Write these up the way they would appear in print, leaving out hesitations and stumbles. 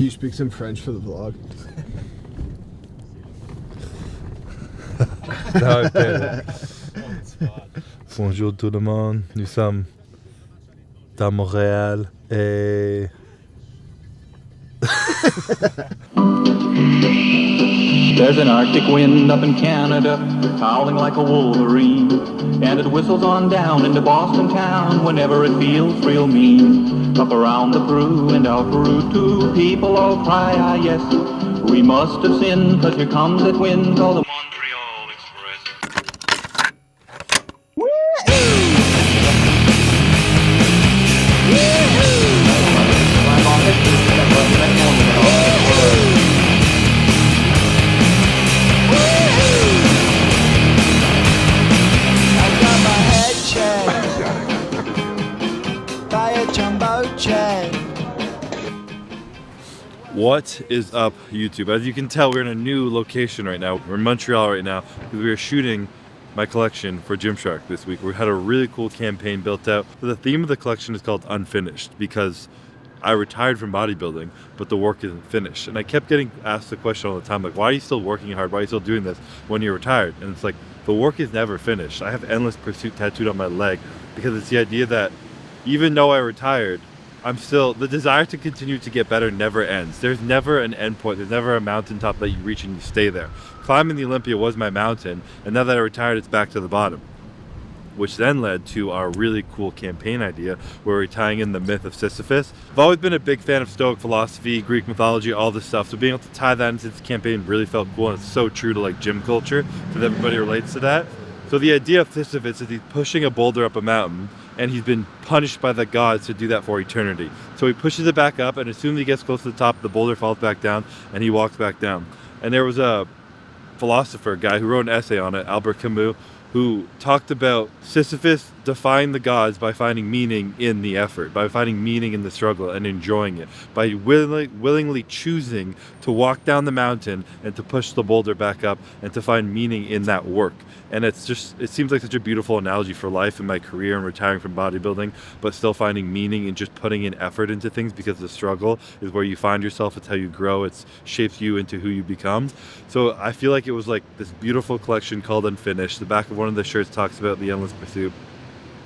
Can you speak some French for the vlog? Bonjour tout le monde, nous sommes dans Montréal et... There's an Arctic wind up in Canada, howling like a wolverine, and it whistles on down into Boston town whenever it feels real mean. Up around the Peru and out Peru too, people all cry, ah yes, we must have sinned, 'cause here comes that wind called the Montreal Express. What is up, YouTube? As you can tell, we're in a new location right now. We're in Montreal right now because we are shooting my collection for GymShark this week. We had a really cool campaign built out. The theme of the collection is called Unfinished because I retired from bodybuilding, but the work isn't finished. And I kept getting asked the question all the time, like, why are you still working hard? Why are you still doing this when you're retired? And it's like, the work is never finished. I have Endless Pursuit tattooed on my leg because it's the idea that even though I retired, the desire to continue to get better never ends. There's never an end point. There's never a mountaintop that you reach and you stay there. Climbing the Olympia was my mountain, and now that I retired, it's back to the bottom. Which then led to our really cool campaign idea where we're tying in the myth of Sisyphus. I've always been a big fan of Stoic philosophy, Greek mythology, all this stuff. So being able to tie that into this campaign really felt cool, and it's so true to like gym culture because everybody relates to that. So the idea of Sisyphus is he's pushing a boulder up a mountain, and he's been punished by the gods to do that for eternity. So he pushes it back up, and as soon as he gets close to the top, the boulder falls back down, and he walks back down. And there was a philosopher guy who wrote an essay on it, Albert Camus, who talked about Sisyphus defying the gods by finding meaning in the effort, by finding meaning in the struggle and enjoying it, by willingly choosing to walk down the mountain and to push the boulder back up and to find meaning in that work. And it seems like such a beautiful analogy for life and my career and retiring from bodybuilding, but still finding meaning in just putting in effort into things, because the struggle is where you find yourself. It's how you grow. It shapes you into who you become. So I feel like it was like this beautiful collection called Unfinished. The back of one of the shirts talks about the endless pursuit.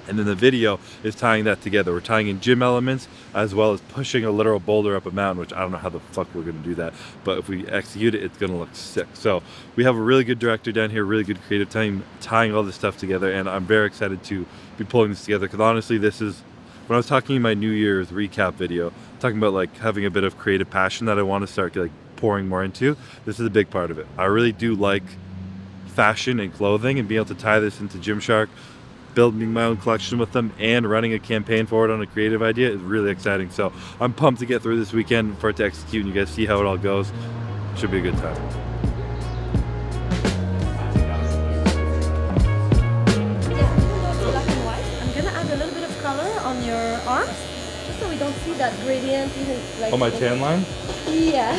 And then the video is tying that together. We're tying in gym elements as well as pushing a literal boulder up a mountain, which I don't know how the fuck we're gonna do that. But if we execute it, it's gonna look sick. So we have a really good director down here, really good creative team tying all this stuff together. And I'm very excited to be pulling this together because honestly, this is, when I was talking in my New Year's recap video, talking about like having a bit of creative passion that I want to start like pouring more into, this is a big part of it. I really do like fashion and clothing, and being able to tie this into GymShark, building my own collection with them, and running a campaign forward on a creative idea is really exciting. So I'm pumped to get through this weekend for it to execute, and you guys see how it all goes. Should be a good time. Black and white. I'm gonna add a little bit of color on your arms, just so we don't see that gradient even like. Oh, my tan line? Yeah.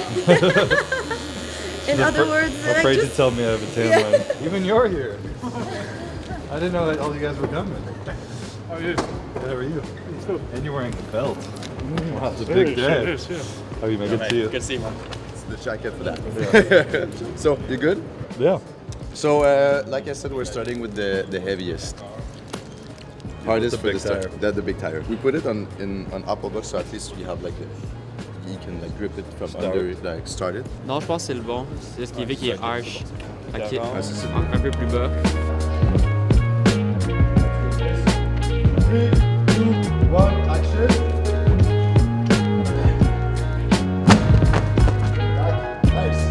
In other words, afraid to tell me I have a tan line. Even you're here. I didn't know that all you guys were coming. How are you? How are you? And you're wearing a belt. Wow, it's a It big is, day. it is, yeah. How are you, man? Good to see you. Good to see you, man. It's the jacket for that. So, you good? Yeah. So, like I said, we're starting with the heaviest. Hardest the for big the start. tire. That's the big tire. We put it on upper box, so at least you have like you can like grip it from under, like start it. Non, je pense que c'est le bon. C'est juste qu'il fait qu'il est harsh. Fait qu'il est Ouais, c'est ça. un peu plus bas. 3, 2, 1, action. Nice.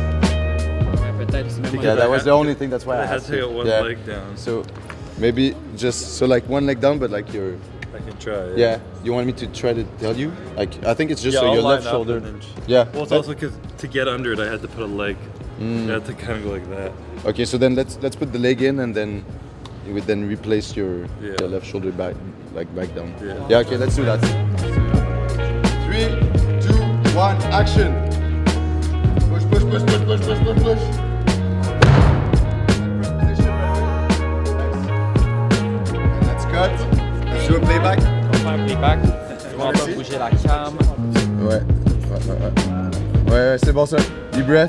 Ouais, peut-être c'est même Yeah, that was the only thing. That's why I I had asked to you. get one Yeah. leg down. So maybe just like one leg down, but like your I can try. yeah. You want me to try to tell you? Like I think it's just Yeah, so I'll your line left up shoulder. and then Yeah. Well, it's also because to get under it, I had to put a leg. I had to kind of go like that. Okay, so then let's put the leg in, and then you would then replace your left shoulder back down. Yeah. Yeah. Okay, let's do that. 3, 2, 1, action. Push, push, push, push, push, push, push, push. And let's cut. Let's do a playback. On va faire un playback. On va bouger la cam. Ouais. Ouais, c'est bon ça. Deep breath.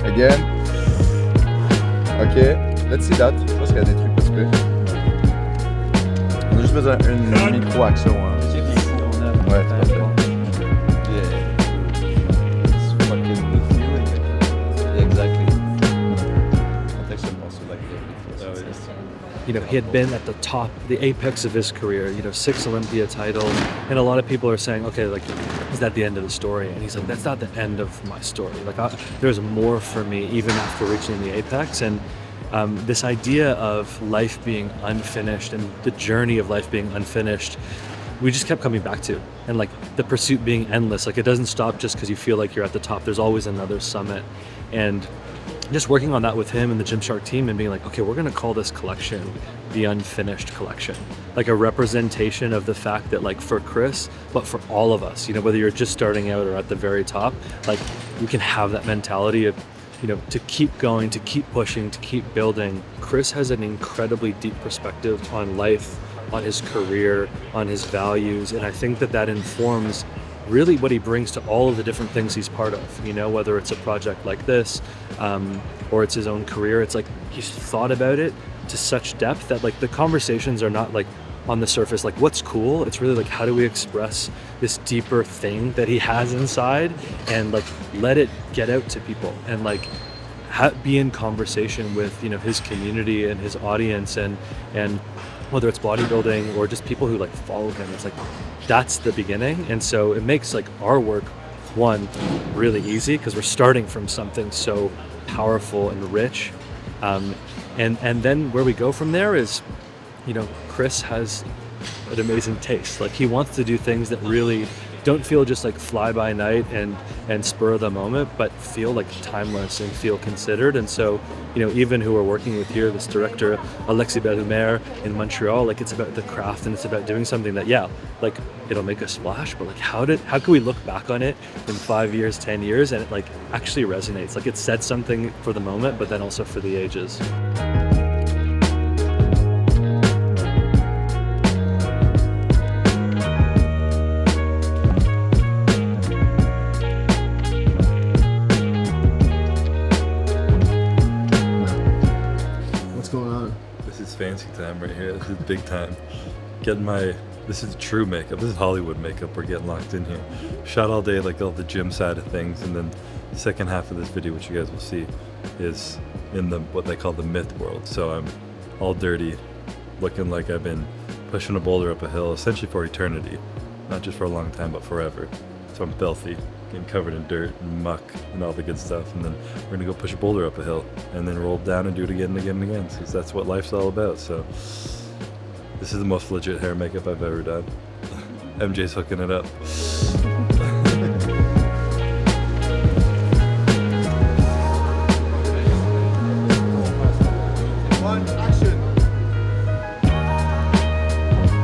Again. Ok, let's see that. Je pense qu'il y a des trucs pas super. On a juste besoin d'une micro-action. Hein. Ouais, c'est parfait. You know, he had been at the top, the apex of his career, you know, 6 Olympia titles. And a lot of people are saying, okay, like, is that the end of the story? And he's like, that's not the end of my story. Like, there's more for me even after reaching the apex. And this idea of life being unfinished and the journey of life being unfinished, we just kept coming back to. And like the pursuit being endless, like it doesn't stop just because you feel like you're at the top. There's always another summit. And just working on that with him and the GymShark team and being like, okay, we're gonna call this collection the Unfinished Collection. Like a representation of the fact that like for Chris, but for all of us, you know, whether you're just starting out or at the very top, like we can have that mentality of, you know, to keep going, to keep pushing, to keep building. Chris has an incredibly deep perspective on life, on his career, on his values, and I think that that informs really what he brings to all of the different things he's part of, you know, whether it's a project like this or it's his own career. It's like he's thought about it to such depth that like the conversations are not like on the surface, like what's cool. It's really like, how do we express this deeper thing that he has inside and like let it get out to people and like be in conversation with, you know, his community and his audience and whether it's bodybuilding or just people who like follow him. It's like that's the beginning. And so it makes like our work, one, really easy because we're starting from something so powerful and rich. And then where we go from there is, you know, Chris has an amazing taste. Like he wants to do things that really don't feel just like fly by night and spur of the moment, but feel like timeless and feel considered. And so, you know, even who we're working with here, this director, Alexis Bellumer in Montreal, like it's about the craft and it's about doing something that, yeah, like it'll make a splash, but like how can we look back on it in 5 years, 10 years and it like actually resonates? Like it said something for the moment, but then also for the ages. Fancy time right here. This is big time. This is true makeup. This is Hollywood makeup. We're getting locked in here. Shot all day, like all the gym side of things, and then the second half of this video, which you guys will see, is in what they call the myth world. So I'm all dirty, looking like I've been pushing a boulder up a hill, essentially for eternity, not just for a long time, but forever. So I'm filthy, getting covered in dirt and muck and all the good stuff, and then we're gonna go push a boulder up a hill and then roll down and do it again and again and again, because that's what life's all about. So this is the most legit hair makeup I've ever done. MJ's hooking it up. One, action.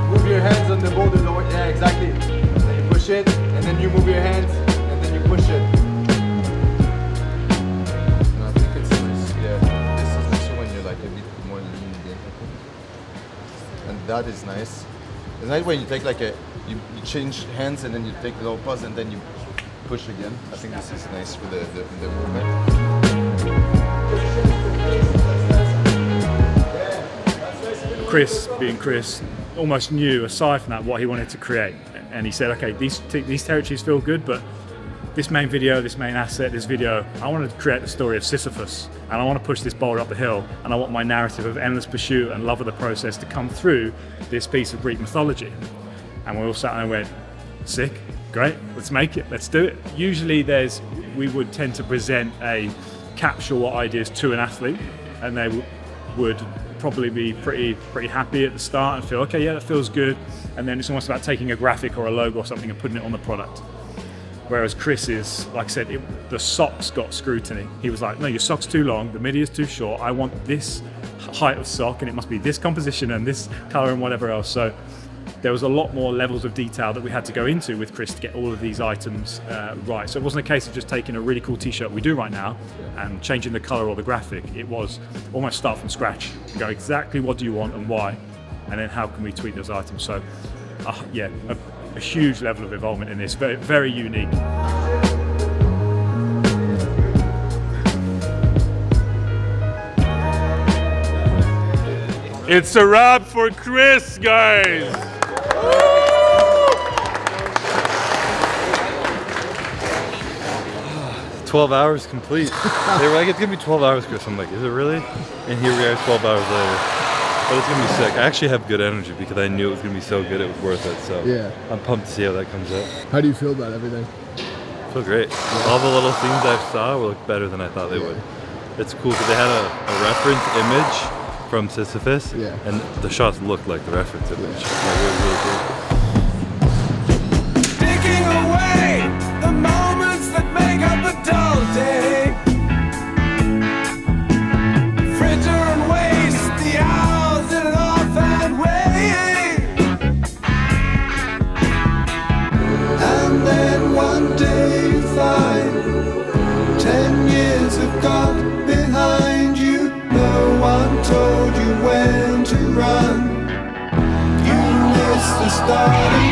Move your hands on the boulder. Yeah, exactly. Then you push it, and then you move your hands. Push it. No, I think it's nice. Yeah, this is also when you're like a bit more lean again. And that is nice. It's nice when you take like you change hands and then you take a little pause and then you push again. I think this is nice for the movement. Chris, being Chris, almost knew aside from that what he wanted to create. And he said, okay, these territories feel good, but this main video, this main asset, this video, I want to create the story of Sisyphus and I want to push this boulder up the hill and I want my narrative of endless pursuit and love of the process to come through this piece of Greek mythology. And we all sat there and went, sick, great, let's make it, let's do it. Usually we would tend to present a capsule what ideas to an athlete and they would probably be pretty happy at the start and feel, okay, yeah, that feels good. And then it's almost about taking a graphic or a logo or something and putting it on the product. Whereas Chris is, like I said, the socks got scrutiny. He was like, no, your sock's too long, the midi is too short, I want this height of sock and it must be this composition and this color and whatever else. So there was a lot more levels of detail that we had to go into with Chris to get all of these items right. So it wasn't a case of just taking a really cool t-shirt we do right now and changing the color or the graphic. It was almost start from scratch and go exactly what do you want and why, and then how can we tweak those items. So yeah, a huge level of involvement in this, very, very unique. It's a wrap for Chris, guys! 12 hours complete. They were like, it's gonna be 12 hours, Chris. I'm like, is it really? And here we are 12 hours later. But it's gonna be sick. I actually have good energy because I knew it was gonna be so good, it was worth it. So Yeah. I'm pumped to see how that comes out. How do you feel about everything? I feel great. All the little things I saw look better than I thought they would. It's cool because they had a reference image from Sisyphus, Yeah. and the shots looked like the reference image. Like, it was really cool. Taking away the moments that make up a dull day. Fritter and waste the hours in an offhand way. And then one day you find 10 years have gone behind you. No one told you when to run. You missed the starting